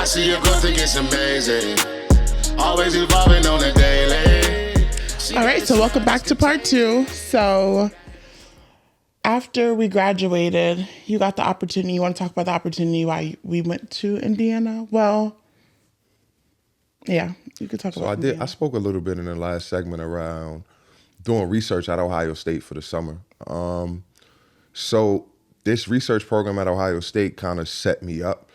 see your growth, it's amazing. Always evolving on a daily. All right, so welcome back to part 2. So after we graduated, you got the opportunity. You want to talk about the opportunity why we went to Indiana? Well, yeah, you could talk about Indiana. I spoke a little bit in the last segment around doing research at Ohio State for the summer. So this research program at Ohio State kind of set me up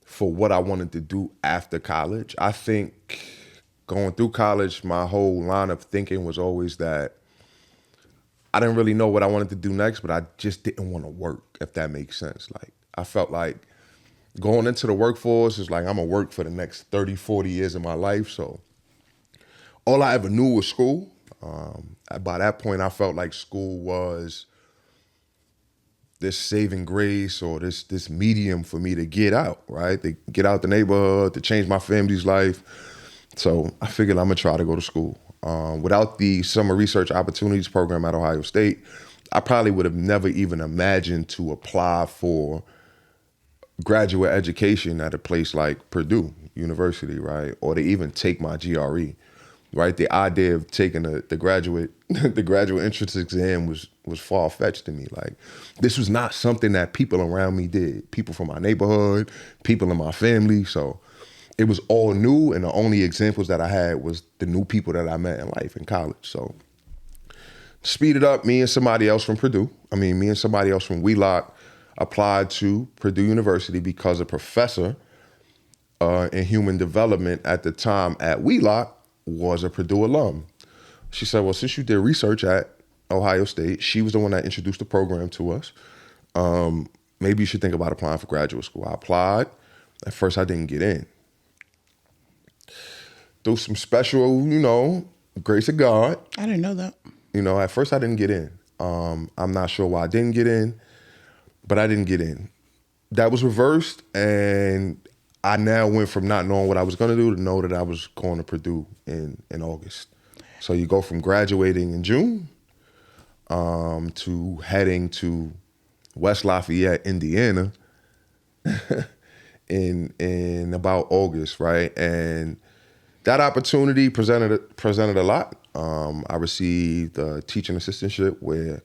for what I wanted to do after college. I think going through college, my whole line of thinking was always that I didn't really know what I wanted to do next, but I just didn't want to work, if that makes sense. Like, I felt like going into the workforce is like I'm going to work for the next 30, 40 years of my life. So all I ever knew was school. By that point, I felt like school was this saving grace or this medium for me to get out, right? To get out the neighborhood, to change my family's life. So I figured I'm going to try to go to school. Without the summer research opportunities program at Ohio State, I probably would have never even imagined to apply for graduate education at a place like Purdue University, right? Or to even take my GRE, right? The idea of taking the graduate entrance exam was far-fetched to me. Like, this was not something that people around me did. People from my neighborhood, people in my family. So it was all new, and the only examples that I had was the new people that I met in life in college. So speed it up, me and somebody else from Wheelock applied to Purdue University because a professor in human development at the time at Wheelock was a Purdue alum. She said, well, since you did research at Ohio State, she was the one that introduced the program to us. Maybe you should think about applying for graduate school. I applied. At first, I didn't get in. Through some special, grace of God. I didn't know that. At first I didn't get in. I'm not sure why I didn't get in, but I didn't get in. That was reversed, and I now went from not knowing what I was going to do to know that I was going to Purdue in August. So you go from graduating in June to heading to West Lafayette, Indiana in about August, right? And that opportunity presented a lot. I received a teaching assistantship where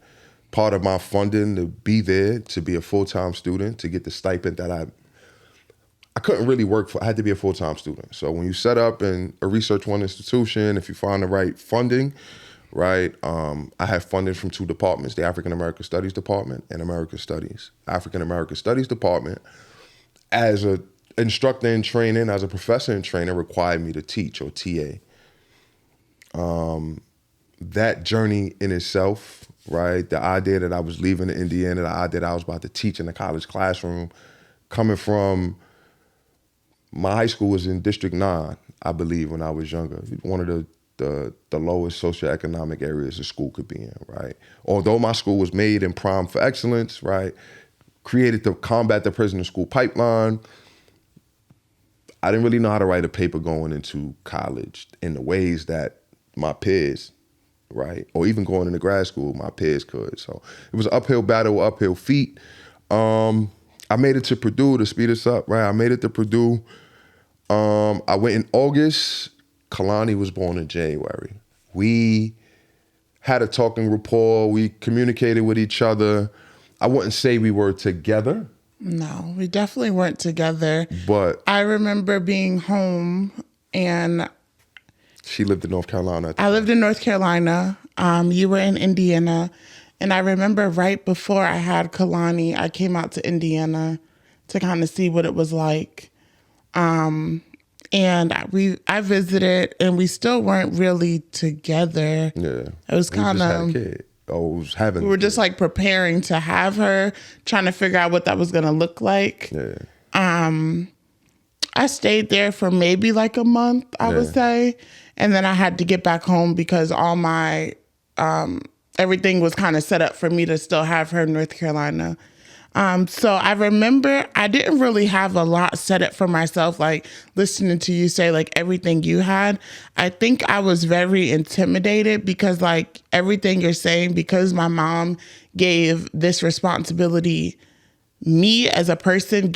part of my funding to be there, to be a full-time student, to get the stipend that I couldn't really work for. I had to be a full-time student. So when you set up in a Research One institution, if you find the right funding, right, I had funding from 2 departments, the African American Studies Department and American Studies. African American Studies Department, as a instructor in training, as a professor in training, required me to teach, or TA. That journey in itself, right? The idea that I was leaving Indiana, the idea that I was about to teach in a college classroom, coming from, my high school was in District 9, I believe, when I was younger. One of the lowest socioeconomic areas a school could be in, right? Although my school was made and primed for excellence, right? Created to combat the prison school pipeline, I didn't really know how to write a paper going into college in the ways that my peers, right? Or even going into grad school, my peers could. So it was an uphill battle, uphill feat. I made it to Purdue, to speed us up, right? I made it to Purdue. I went in August. Kalani was born in January. We had a talking rapport. We communicated with each other. I wouldn't say we were together. No, we definitely weren't together. But I remember being home, and she lived in North Carolina. I lived in North Carolina. You were in Indiana. And I remember right before I had Kalani, I came out to Indiana to kind of see what it was like. And I visited, and we still weren't really together. Yeah. It was kind of, we were just like preparing to have her, trying to figure out what that was going to look like. Yeah. I stayed there for maybe like a month, I would say. And then I had to get back home because all my, everything was kind of set up for me to still have her in North Carolina. So I remember I didn't really have a lot set up for myself, like listening to you say like everything you had. I think I was very intimidated because like everything you're saying, because my mom gave this responsibility, me as a person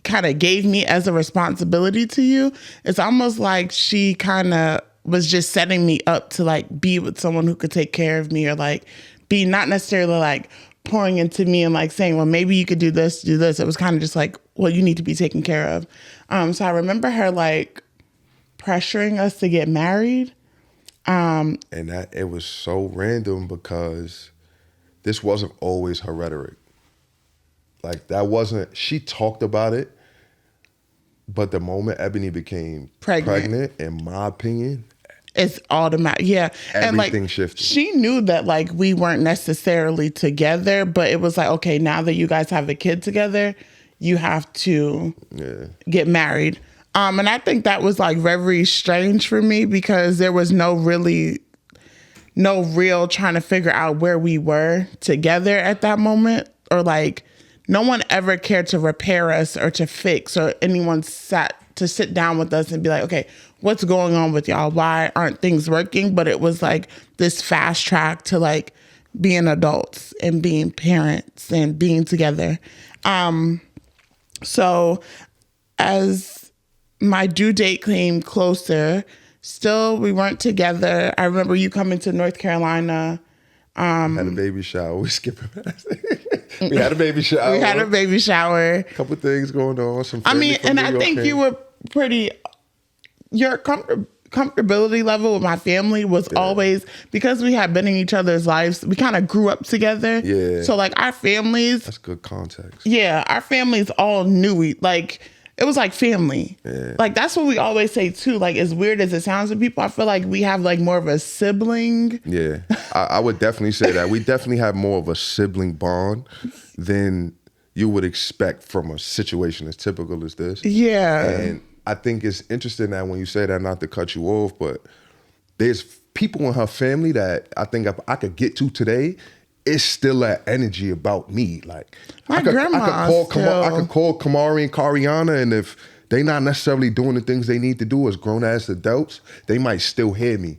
kind of gave me as a responsibility to you. It's almost like she kind of was just setting me up to like be with someone who could take care of me, or like be not necessarily like pouring into me and like saying, well, maybe you could do this, do this. It was kind of just like, well, you need to be taken care of. So I remember her like pressuring us to get married. And that it was so random because this wasn't always her rhetoric. Like that wasn't, she talked about it, but the moment Ebony became pregnant, in my opinion, it's automatic. Yeah. Everything and like shifted. She knew that like we weren't necessarily together, but it was like, okay, now that you guys have a kid together, you have to get married. And I think that was like very strange for me because there was no real trying to figure out where we were together at that moment, or like no one ever cared to repair us or to fix, or anyone sat to sit down with us and be like, okay, what's going on with y'all? Why aren't things working? But it was like this fast track to like being adults and being parents and being together. So as my due date came closer, still we weren't together. I remember you coming to North Carolina. Had a baby shower. We skipping past it. We had a baby shower. A couple things going on. Some I mean, and I think you were pretty. Your comfortability level with my family was always, because we had been in each other's lives. We kind of grew up together. Yeah. So like our families. That's good context. Yeah, our families all knew like. It was like family. Yeah. Like that's what we always say too. Like as weird as it sounds to people, I feel like we have like more of a sibling. Yeah, I would definitely say that. We definitely have more of a sibling bond than you would expect from a situation as typical as this. Yeah. And I think it's interesting that when you say that, not to cut you off, but there's people in her family that I think if I could get to today, it's still that energy about me. Like my I could call Kamari and Kariana, and if they not necessarily doing the things they need to do as grown ass adults, they might still hear me.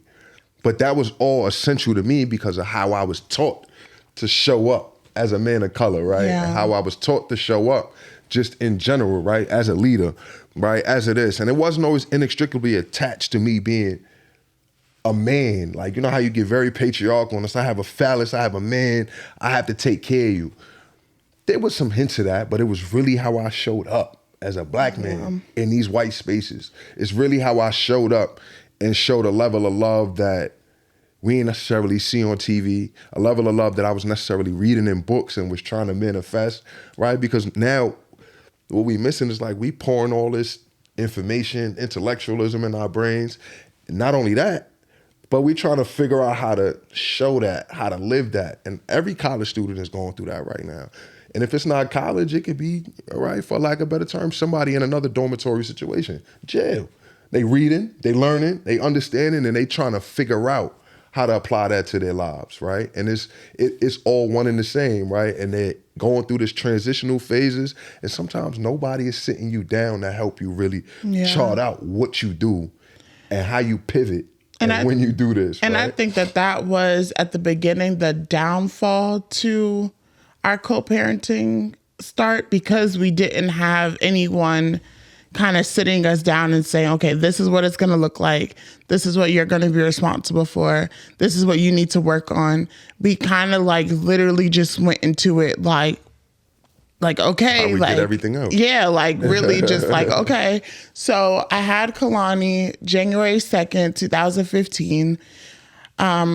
But that was all essential to me because of how I was taught to show up as a man of color, right? Yeah. And how I was taught to show up just in general, right? As a leader, right? As it is. And it wasn't always inextricably attached to me being a man. Like, you know how you get very patriarchal and it's, I have a phallus, I have a man, I have to take care of you. There was some hints of that, but it was really how I showed up as a black man in these white spaces. It's really how I showed up and showed a level of love that we didn't necessarily see on TV, a level of love that I was necessarily reading in books and was trying to manifest, right? Because now what we missing is like we pouring all this information, intellectualism in our brains. And not only that, but we trying to figure out how to show that, how to live that. And every college student is going through that right now. And if it's not college, it could be, all right, for lack of a better term, somebody in another dormitory situation, jail. They reading, they learning, they understanding, and they trying to figure out how to apply that to their lives, right? And it's all one and the same, right? And they're going through this transitional phases, and sometimes nobody is sitting you down to help you really chart out what you do and how you pivot. And when you do this, and right? I think that was at the beginning the downfall to our co-parenting start, because we didn't have anyone kind of sitting us down and saying, okay, this is what it's going to look like. This is what you're going to be responsible for. This is what you need to work on. We kind of like literally just went into it like okay, how we like get everything out. Yeah, like really just like, okay. So I had Kalani January 2nd, 2015.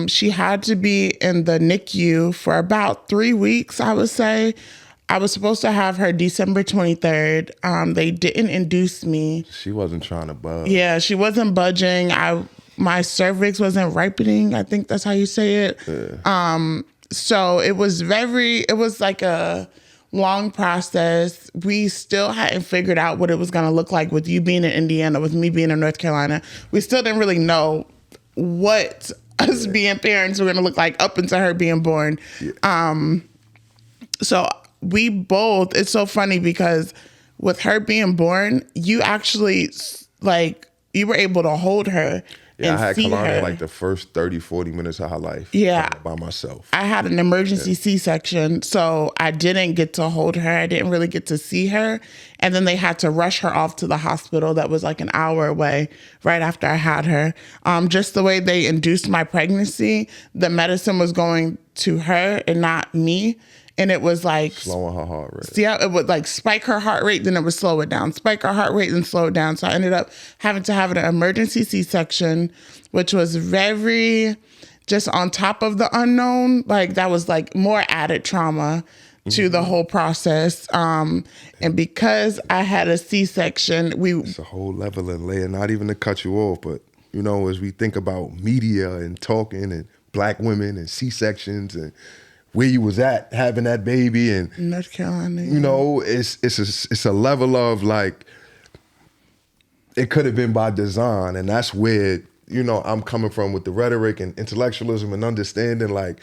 She had to be in the NICU for about 3 weeks, I would say. I was supposed to have her December 23rd. They didn't induce me. She wasn't trying to budge. Yeah, she wasn't budging. My cervix wasn't ripening. I think that's how you say it. Yeah. So it was like a long process. We still hadn't figured out what it was going to look like with you being in Indiana, with me being in North Carolina. We still didn't really know what us being parents were going to look like up until her being born. Yeah. So we both, it's so funny because with her being born, you actually, like, you were able to hold her Yeah, I and had see Kalani her. like the first 30, 40 minutes of her life. Yeah. By myself. I had an emergency C-section, so I didn't get to hold her. I didn't really get to see her. And then they had to rush her off to the hospital that was like an hour away right after I had her. Just the way they induced my pregnancy, the medicine was going to her and not me. And it was like Slowing her heart rate. Yeah, it would like spike her heart rate, then it would slow it down. Spike her heart rate, then slow it down. So I ended up having to have an emergency C-section, which was very just on top of the unknown. Like that was like more added trauma to the whole process. And because I had a C-section, It's a whole level and layer, not even to cut you off, but you know, as we think about media and talking and black women and C-sections and where you was at having that baby and North Carolina, you know, it's a level of like it could have been by design, and that's where, you know, I'm coming from with the rhetoric and intellectualism and understanding like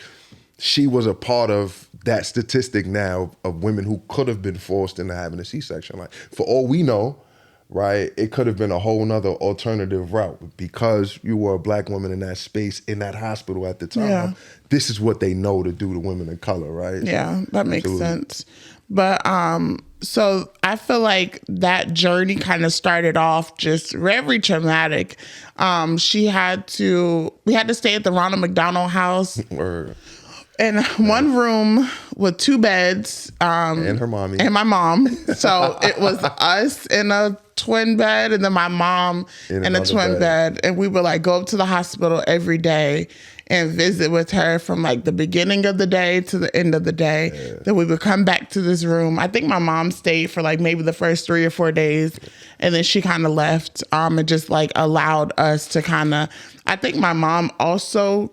she was a part of that statistic now of women who could have been forced into having a C-section. Like for all we know, right, it could have been a whole nother alternative route because you were a black woman in that space, in that hospital at the time. Yeah. This is what they know to do to women of color, right? Yeah, that makes Absolutely. sense. But so I feel like that journey kind of started off just very traumatic. We had to stay at the Ronald McDonald House Or in one room with 2 beds. and her mommy. And my mom. So it was us in a twin bed and then my mom In in a another twin bed. bed. And we would like go up to the hospital every day and visit with her from like the beginning of the day to the end of the day. Then we would come back to this room. I think my mom stayed for like maybe the first 3 or 4 days. And then she kind of left and just like allowed us to kind of, I think my mom also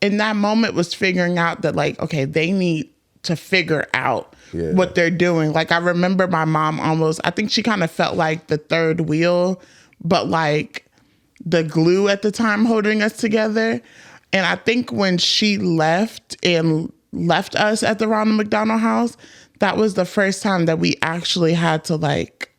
in that moment was figuring out that like, okay, they need to figure out what they're doing. Like I remember my mom almost, I think she kind of felt like the third wheel, but like the glue at the time holding us together. And I think when she left us at the Ronald McDonald House, that was the first time that we actually had to like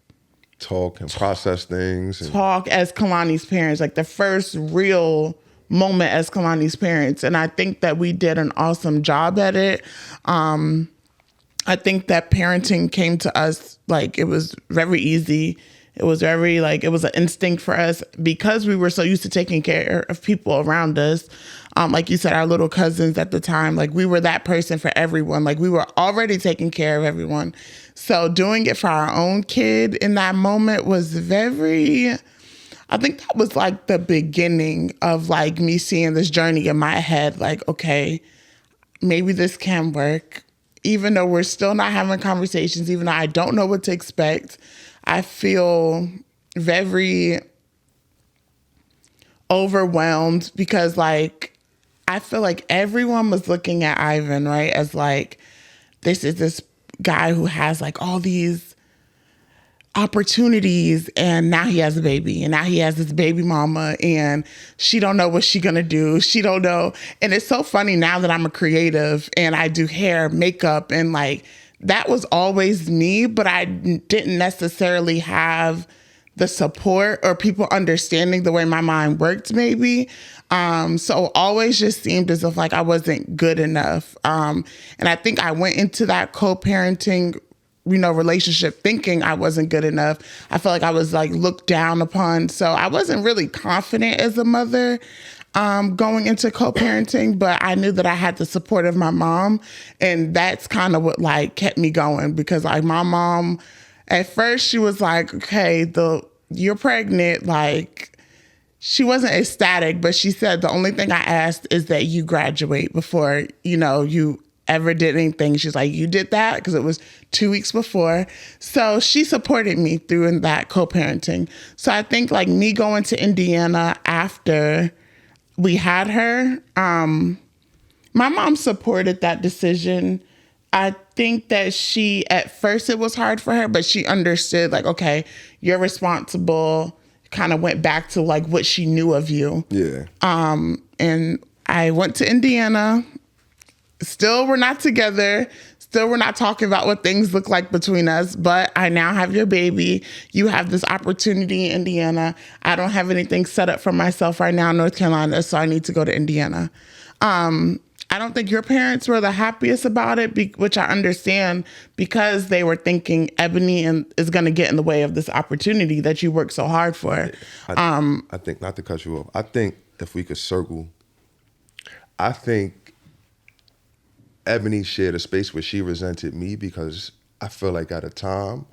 talk and process things. And talk as Kalani's parents, like the first real moment as Kalani's parents. And I think that we did an awesome job at it. I think that parenting came to us, like it was very easy. It was very like, it was an instinct for us because we were so used to taking care of people around us. Like you said, our little cousins at the time, like we were that person for everyone. Like we were already taking care of everyone. So doing it for our own kid in that moment was very, I think that was like the beginning of like me seeing this journey in my head. Like, okay, maybe this can work. Even though we're still not having conversations, even though I don't know what to expect, I feel very overwhelmed because like, I feel like everyone was looking at Ivan, right, as like, this is this guy who has like all these opportunities and now he has a baby and now he has this baby mama and she don't know what she gonna do. She don't know. And it's so funny now that I'm a creative and I do hair, makeup, and like that was always me, but I didn't necessarily have the support or people understanding the way my mind worked maybe. So always just seemed as if like I wasn't good enough. And I think I went into that co-parenting, relationship thinking I wasn't good enough. I felt like I was like looked down upon. So I wasn't really confident as a mother going into co-parenting, but I knew that I had the support of my mom. And that's kind of what like kept me going because like my mom, at first she was like, okay, you're pregnant. Like she wasn't ecstatic, but she said the only thing I asked is that you graduate before, you ever did anything. She's like, you did that? Because it was 2 weeks before. So she supported me through that co-parenting. So I think like me going to Indiana after we had her, my mom supported that decision. I think that at first it was hard for her, but she understood like, okay, you're responsible, kind of went back to like what she knew of you. Yeah. And I went to Indiana. Still, we're not together. Still, we're not talking about what things look like between us, but I now have your baby. You have this opportunity in Indiana. I don't have anything set up for myself right now in North Carolina, so I need to go to Indiana. I don't think your parents were the happiest about it, which I understand, because they were thinking Ebony is going to get in the way of this opportunity that you worked so hard for. I think, not to cut you off, I think if we could circle, I think Ebony shared a space where she resented me because I feel like at a time,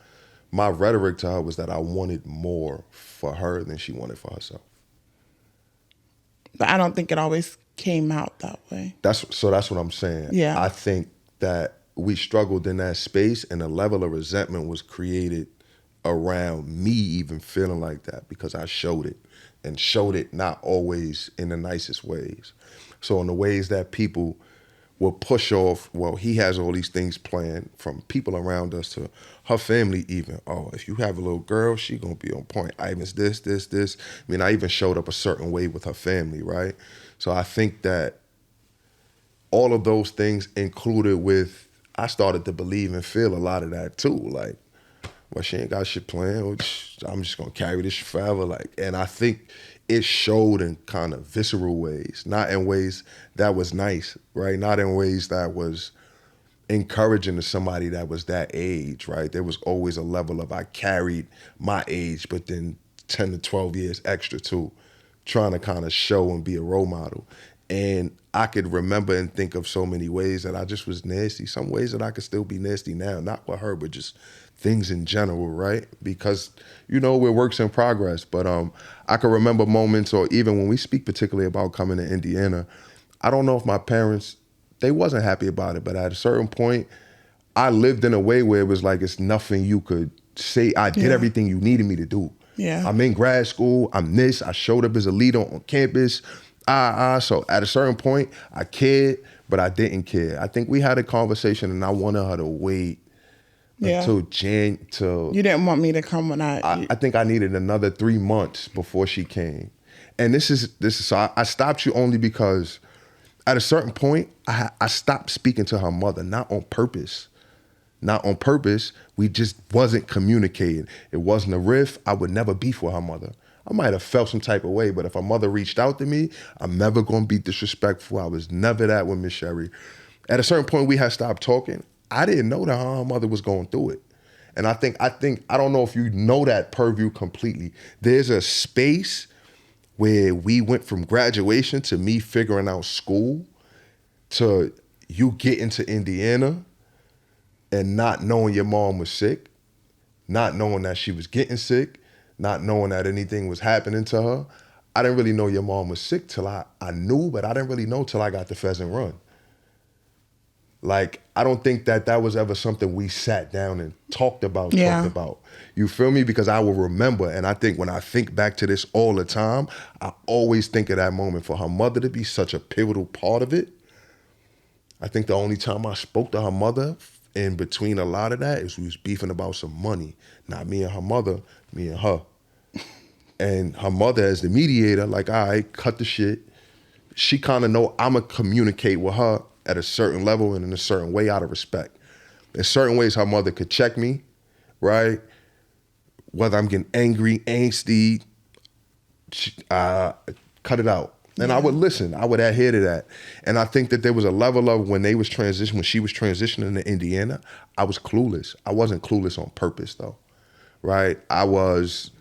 my rhetoric to her was that I wanted more for her than she wanted for herself. But I don't think it always came out that way. That's what I'm saying. Yeah. I think that we struggled in that space and a level of resentment was created around me even feeling like that because I showed it and showed it not always in the nicest ways. So in the ways that people will push off, well, he has all these things planned, from people around us to her family even. Oh, if you have a little girl, she gonna be on point. Ivan's this. I mean, I even showed up a certain way with her family, right? So I think that all of those things included with, I started to believe and feel a lot of that too. Like, well, she ain't got shit planned. I'm just gonna carry this shit forever. Like, and I think it showed in kind of visceral ways, not in ways that was nice, right? Not in ways that was encouraging to somebody that was that age, right? There was always a level of, I carried my age, but then 10 to 12 years extra too, trying to kind of show and be a role model. And I could remember and think of so many ways that I just was nasty. Some ways that I could still be nasty now, not with her, but just things in general, right? Because, you know, we're works in progress. But I can remember moments, or even when we speak particularly about coming to Indiana, I don't know if my parents, they wasn't happy about it, but at a certain point, I lived in a way where it was like, it's nothing you could say. I did everything you needed me to do. Yeah. I'm in grad school, I'm this, I showed up as a leader on campus. So at a certain point, I cared, but I didn't care. I think we had a conversation and I wanted her to wait until You didn't want me to come when I think I needed another 3 months before she came. And this is so I stopped you only because at a certain point, I stopped speaking to her mother, not on purpose. Not on purpose, we just wasn't communicating. It wasn't a riff. I would never beef with her mother. I might have felt some type of way, but if her mother reached out to me, I'm never gonna be disrespectful. I was never that with Miss Sherry. At a certain point, we had stopped talking. I didn't know that her mother was going through it. And I don't know if you know that purview completely. There's a space where we went from graduation to me figuring out school to you getting to Indiana and not knowing your mom was sick, not knowing that she was getting sick, not knowing that anything was happening to her. I didn't really know your mom was sick till I knew, but I didn't really know till I got to Pheasant Run. Like, I don't think that was ever something we sat down and talked about. You feel me? Because I will remember, and I think when I think back to this all the time, I always think of that moment for her mother to be such a pivotal part of it. I think the only time I spoke to her mother in between a lot of that is we was beefing about some money. Not me and her mother, me and her. And her mother as the mediator, like, all right, cut the shit. She kind of know I'ma communicate with her at a certain level and in a certain way out of respect. In certain ways, her mother could check me, right? Whether I'm getting angry, angsty, cut it out. And I would listen. I would adhere to that. And I think that there was a level of when she was transitioning to Indiana, I was clueless. I wasn't clueless on purpose though, right? I was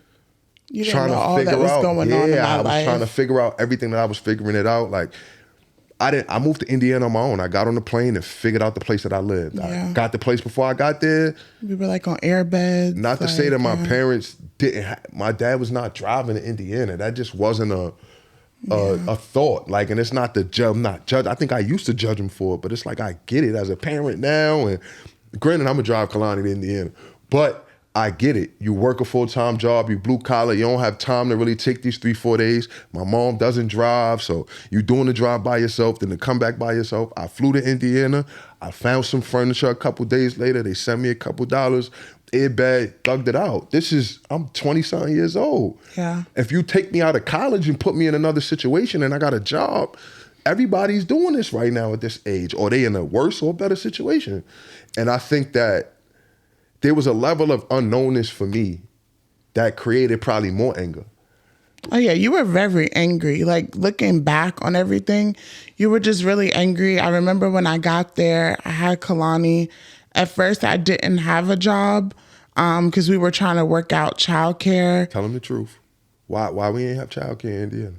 trying to figure out. Going on in my I was life. trying to figure out everything that I was figuring it out. Like, I moved to Indiana on my own. I got on the plane and figured out the place that I lived. Yeah. I got the place before I got there. We were like on airbeds. Not to say that my parents didn't. My dad was not driving to Indiana. That just wasn't a thought. Like, and it's not the judge. I'm not judge. I think I used to judge him for it, but it's like I get it as a parent now. And granted, I'm gonna drive Kalani to Indiana, but I get it. You work a full-time job, you blue collar, you don't have time to really take these 3-4 days. My mom doesn't drive, so you doing the drive by yourself, then to come back by yourself. I flew to Indiana. I found some furniture a couple days later. They sent me a couple dollars. Airbag, thugged it out. I'm 20-something years old. Yeah. If you take me out of college and put me in another situation and I got a job, everybody's doing this right now at this age, or they in a worse or better situation. And I think that there was a level of unknownness for me that created probably more anger. Oh yeah, you were very angry. Like looking back on everything, you were just really angry. I remember when I got there, I had Kalani. At first, I didn't have a job because we were trying to work out childcare. Tell them the truth. Why we ain't have childcare in Indiana?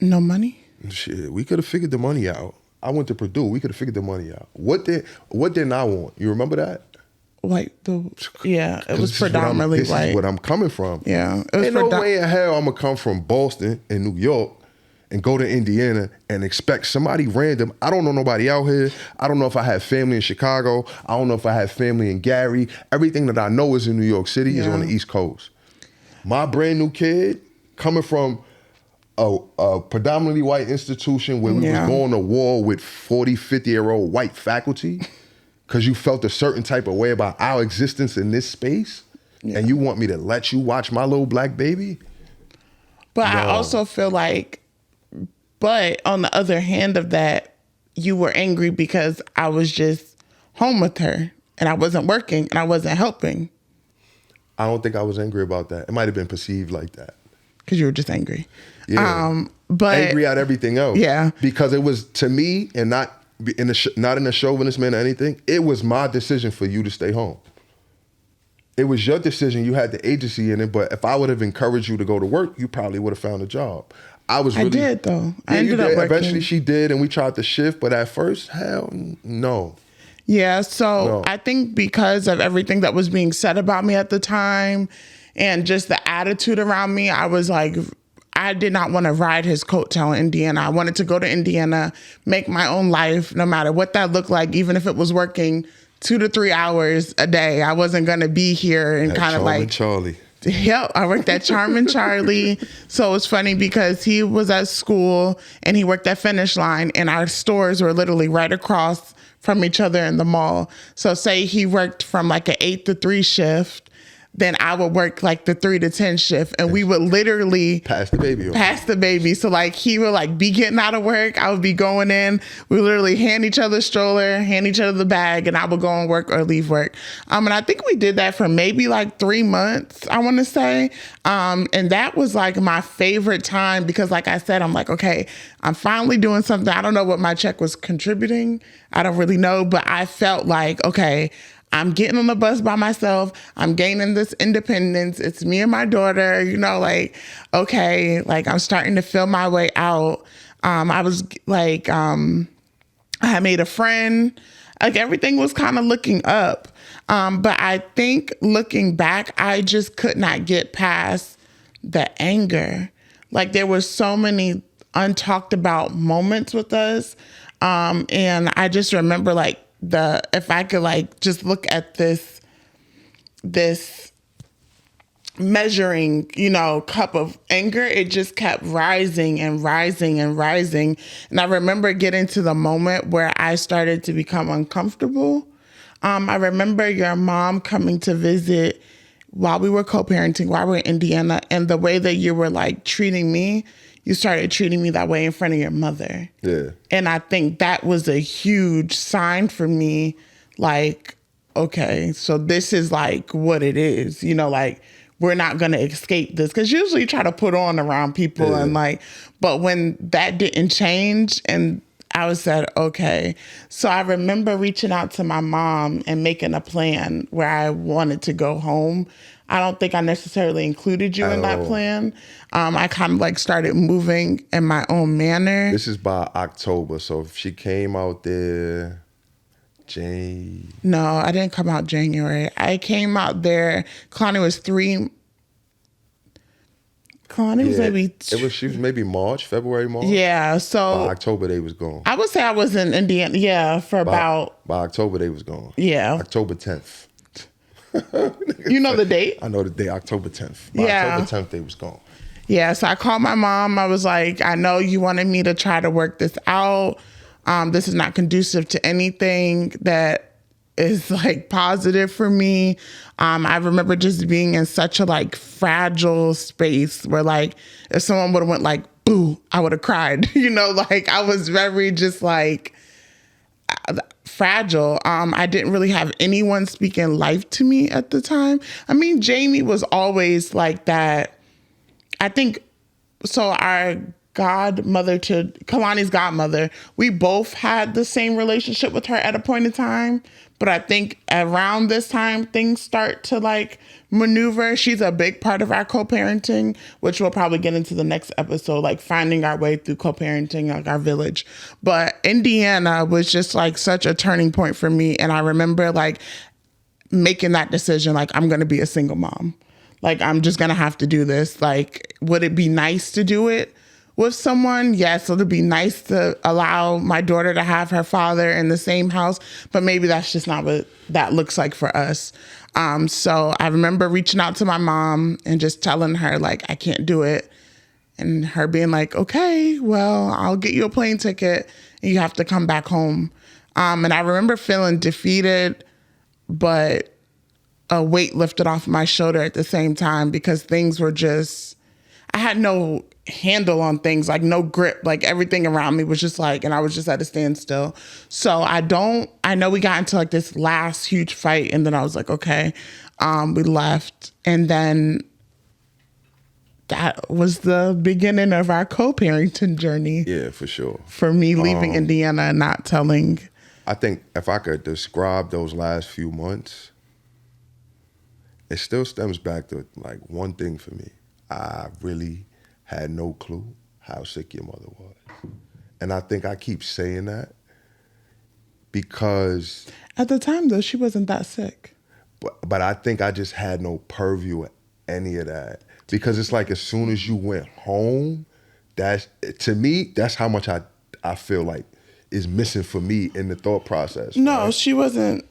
No money? Shit, we could have figured the money out. I went to Purdue. We could have figured the money out. What didn't I want? You remember that? White, it was predominantly white. white. This is what I'm coming from. Yeah. It was Ain't no way in hell I'm going to come from Boston and New York and go to Indiana and expect somebody random. I don't know nobody out here. I don't know if I have family in Chicago. I don't know if I have family in Gary. Everything that I know is in New York City is on the East Coast. My brand new kid coming from a predominantly white institution where we was going to war with 40, 50-year-old white faculty because you felt a certain type of way about our existence in this space, and you want me to let you watch my little black baby? But no. I also feel like, but on the other hand of that, you were angry because I was just home with her and I wasn't working and I wasn't helping. I don't think I was angry about that. It might have been perceived like that. Because you were just angry. Yeah. But angry at everything else. Yeah. Because it was, to me, and not in a chauvinist manner or anything, it was my decision for you to stay home. It was your decision. You had the agency in it. But if I would have encouraged you to go to work, you probably would have found a job. I did, though. I ended up working. Eventually she did, and we tried to shift. But at first, hell no. Yeah, so I think because of everything that was being said about me at the time and just the attitude around me, I was like, I did not want to ride his coattail in Indiana. I wanted to go to Indiana, make my own life, no matter what that looked like, even if it was working 2 to 3 hours a day. I wasn't going to be here and kind of like... Charlie. Yep, I worked at Charmin Charlie. So it was funny because he was at school and he worked at Finish Line, and our stores were literally right across from each other in the mall. So say he worked from like an 8 to 3 shift, then I would work like the 3 to 10 shift, and we would literally pass the baby. So like he would like be getting out of work, I would be going in. We literally hand each other stroller, hand each other the bag, and I would go and work or leave work. And I think we did that for maybe like 3 months, I want to say. And that was like my favorite time because, like I said, I'm like, okay, I'm finally doing something. I don't know what my check was contributing. I don't really know, but I felt like, okay, I'm getting on the bus by myself. I'm gaining this independence. It's me and my daughter, like, okay, like I'm starting to feel my way out. I was like, I had made a friend. Like everything was kind of looking up. But I think looking back, I just could not get past the anger. Like there were so many untalked about moments with us. And I just remember like, if I could like just look at this measuring, cup of anger, it just kept rising and rising and rising. And I remember getting to the moment where I started to become uncomfortable. I remember your mom coming to visit while we were co-parenting, while we were in Indiana, and the way that you were like treating me, you started treating me that way in front of your mother. Yeah. And I think that was a huge sign for me, like, okay, so this is like what it is, like we're not going to escape this. Because usually you try to put on around people and like, but when that didn't change and I was said, okay. So I remember reaching out to my mom and making a plan where I wanted to go home. I don't think I necessarily included you in that plan. I kind of like started moving in my own manner. This is by October. So if she came out there, No, I didn't come out January. I came out there. Kalani was 3. Kalani was maybe... She was maybe February, March. Yeah, so... By October, they was gone. I would say I was in Indiana, By October, they was gone. Yeah. October 10th. You know the date? I know the day, October 10th. By October 10th, they was gone. Yeah, so I called my mom. I was like, I know you wanted me to try to work this out. This is not conducive to anything that is like positive for me. I remember just being in such a like fragile space where like if someone would have went like boo, I would have cried. Like I was very just like fragile. I didn't really have anyone speaking life to me at the time. I mean, Jamie was always like that. I think so. Our godmother to Kalani's godmother, we both had the same relationship with her at a point in time. But I think around this time, things start to like maneuver. She's a big part of our co-parenting, which we'll probably get into the next episode, like finding our way through co-parenting, like our village. But Indiana was just like such a turning point for me. And I remember like making that decision, like I'm going to be a single mom. Like I'm just going to have to do this. Like, would it be nice to do it with someone? Yes, it'd be nice to allow my daughter to have her father in the same house, but maybe that's just not what that looks like for us. So I remember reaching out to my mom and just telling her like, I can't do it. And her being like, okay, well, I'll get you a plane ticket and you have to come back home. And I remember feeling defeated, but a weight lifted off my shoulder at the same time, because things were just, I had no handle on things, like no grip, like everything around me was just like, and I was just at a standstill. So I know we got into like this last huge fight, and then I was like, okay, we left. And then that was the beginning of our co-parenting journey. Yeah, for sure. For me leaving Indiana and not telling. I think if I could describe those last few months, it still stems back to like one thing for me. I really had no clue how sick your mother was. And I think I keep saying that because... At the time, though, she wasn't that sick. But I think I just had no purview of any of that. Because it's like as soon as you went home, to me, that's how much I feel like is missing for me in the thought process. No, right? she wasn't.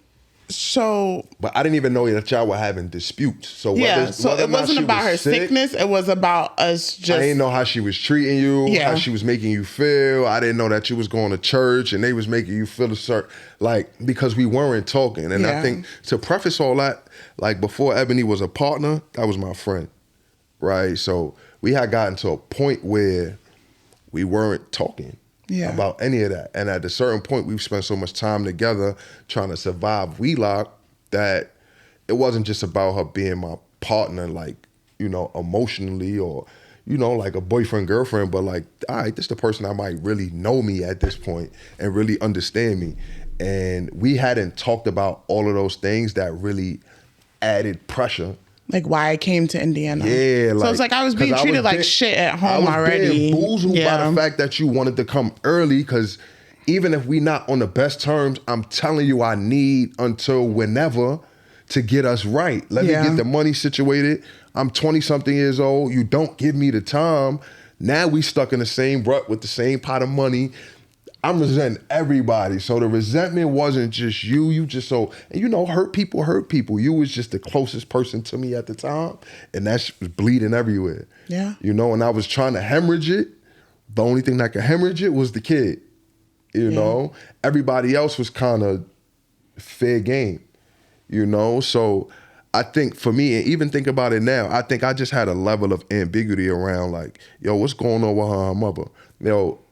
So, but I didn't even know that y'all were having disputes. So so it wasn't about her sickness. It was about us just. I didn't know how she was treating you, how she was making you feel. I didn't know that you was going to church and they was making you feel a certain, like, because we weren't talking. And I think to preface all that, like before Ebony was a partner, that was my friend, right? So we had gotten to a point where we weren't talking. About any of that. And at a certain point, we've spent so much time together trying to survive Wheelock that it wasn't just about her being my partner, like, emotionally or, like a boyfriend, girlfriend, but like, all right, this is the person that might really know me at this point and really understand me. And we hadn't talked about all of those things that really added pressure. Like why I came to Indiana. Yeah. So it's like I was being treated like shit at home already. I was being boozled by the fact that you wanted to come early, because even if we not on the best terms, I'm telling you I need until whenever to get us right. Let me get the money situated. I'm 20-something years old. You don't give me the time. Now we stuck in the same rut with the same pot of money. I'm resenting everybody. So the resentment wasn't just you. You just hurt people. You was just the closest person to me at the time. And that shit was bleeding everywhere. Yeah. And I was trying to hemorrhage it. The only thing that could hemorrhage it was the kid. Everybody else was kind of fair game. So I think for me, and even think about it now, I think I just had a level of ambiguity around like, yo, what's going on with her and her mother?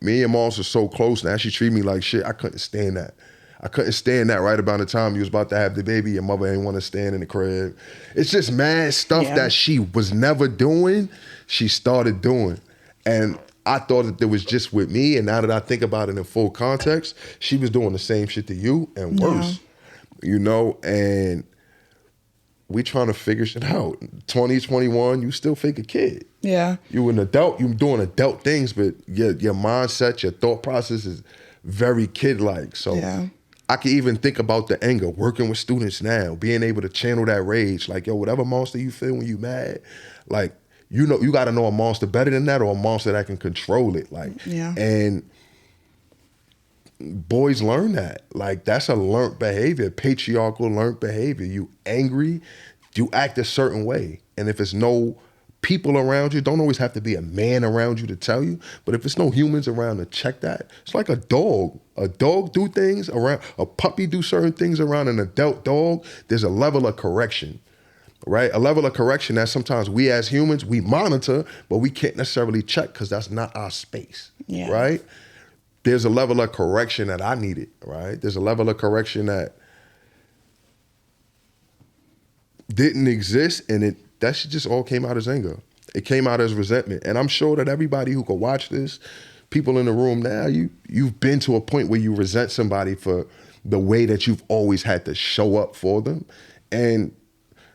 Me and Moss are so close now. She treated me like shit. I couldn't stand that. I couldn't stand that right about the time you was about to have the baby. Your mother ain't want to stand in the crib. It's just mad stuff that she was never doing, she started doing. And I thought that it was just with me. And now that I think about it in full context, she was doing the same shit to you and worse. And we trying to figure shit out. 2021, you still fake a kid. Yeah. You an adult, you doing adult things, but your mindset, your thought process is very kid-like. So I can even think about the anger, working with students now, being able to channel that rage. Like, yo, whatever monster you feel when you mad, like, you got to know a monster better than that, or a monster that can control it. Like, and boys learn that. Like, that's a learned behavior, patriarchal learned behavior. You angry, you act a certain way. And if it's no people around you, don't always have to be a man around you to tell you, but if it's no humans around to check that, it's like a dog. A dog do things around, a puppy do certain things around an adult dog. There's a level of correction. right? A level of correction that sometimes we as humans, we monitor, but we can't necessarily check because that's not our space, right? There's a level of correction that I needed, right? There's a level of correction that didn't exist, and that shit just all came out as anger. It came out as resentment. And I'm sure that everybody who could watch this, people in the room now, you've been to a point where you resent somebody for the way that you've always had to show up for them. And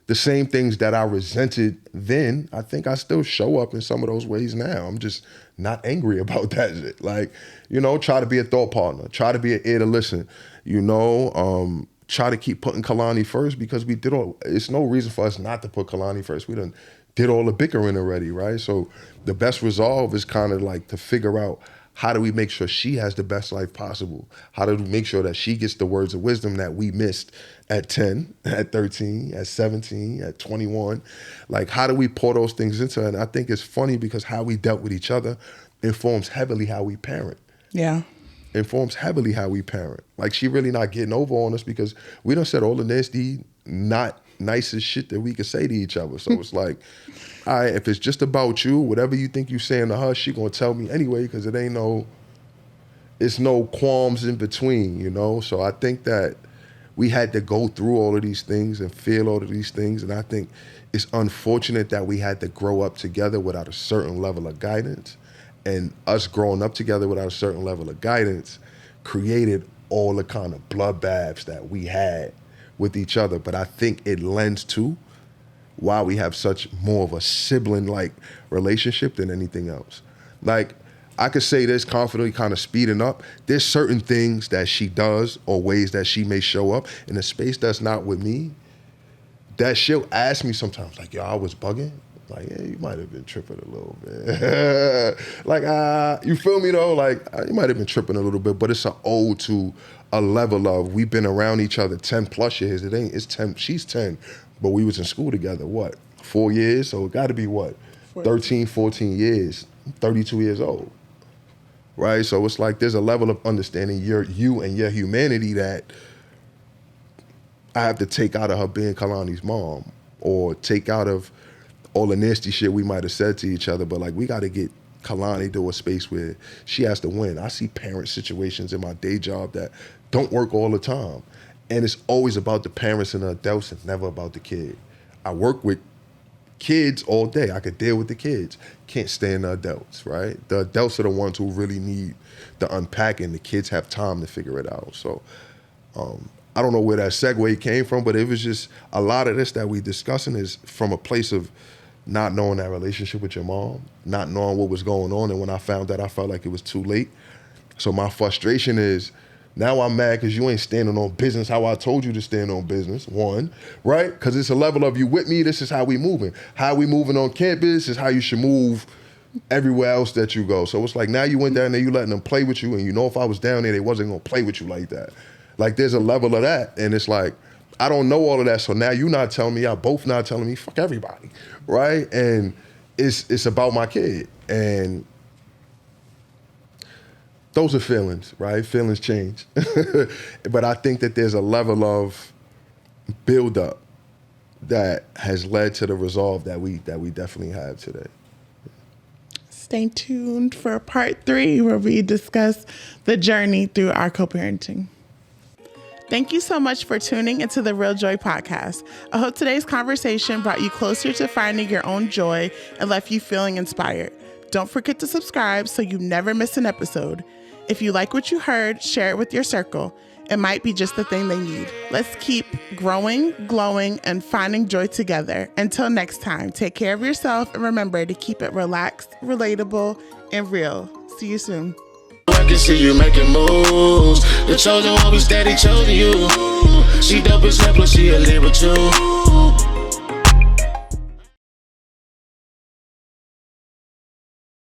the same things that I resented then, I think I still show up in some of those ways now. I'm just not angry about that shit. Like, try to be a thought partner, try to be an ear to listen, try to keep putting Kalani first, because it's no reason for us not to put Kalani first. We done did all the bickering already, right? So the best resolve is kind of like to figure out, how do we make sure she has the best life possible? How do we make sure that she gets the words of wisdom that we missed at 10, at 13, at 17, at 21? Like, how do we pour those things into her? And I think it's funny because how we dealt with each other informs heavily how we parent. Yeah. Informs heavily how we parent. Like, she really not getting over on us because we done said all the nasty, not nicest shit that we could say to each other. So it's like, all right, if it's just about you, whatever you think you saying to her, she gonna tell me anyway, because it's no qualms in between, So I think that we had to go through all of these things and feel all of these things. And I think it's unfortunate that we had to grow up together without a certain level of guidance. And us growing up together without a certain level of guidance created all the kind of bloodbaths that we had with each other. But I think it lends to why we have such more of a sibling-like relationship than anything else. Like, I could say this confidently, kind of speeding up. There's certain things that she does or ways that she may show up in a space that's not with me, that she'll ask me sometimes, like, yo, I was bugging. Like, yeah, you might have been tripping a little bit. Like, you feel me though? Like, you might have been tripping a little bit, but it's an ode to a level of, we've been around each other 10 plus years. It's 10, she's 10, but we was in school together, 4 years? So it gotta be 13, 14 years, 32 years old, right? So it's like, there's a level of understanding you and your humanity that I have to take out of her being Kalani's mom, or take out of all the nasty shit we might have said to each other. But like, we got to get Kalani to a space where she has to win. I see parent situations in my day job that don't work all the time. And it's always about the parents and the adults and never about the kid. I work with kids all day. I could deal with the kids. Can't stand the adults, right? The adults are the ones who really need the unpacking. The kids have time to figure it out. So I don't know where that segue came from, but it was just a lot of this that we discussing is from a place of not knowing that relationship with your mom, not knowing what was going on. And when I found that, I felt like it was too late. So my frustration is, now I'm mad because you ain't standing on business how I told you to stand on business, one, right? Because it's a level of, you with me, this is how we moving. How we moving on campus is how you should move everywhere else that you go. So it's like, now you went down there, you letting them play with you, and if I was down there, they wasn't gonna play with you like that. Like, there's a level of that, and it's like, I don't know all of that, so now you not telling me, y'all both not telling me, fuck everybody, right? And it's about my kid, and those are feelings, right? Feelings change. But I think that there's a level of buildup that has led to the resolve that we definitely have today. Stay tuned for part 3, where we discuss the journey through our co-parenting. Thank you so much for tuning into the Real Joy podcast. I hope today's conversation brought you closer to finding your own joy and left you feeling inspired. Don't forget to subscribe so you never miss an episode. If you like what you heard, share it with your circle. It might be just the thing they need. Let's keep growing, glowing, and finding joy together. Until next time, take care of yourself and remember to keep it relaxed, relatable, and real. See you soon. I can see you making moves. The chosen one, we steady chosen you. She dope as hell, plus she a Libra too.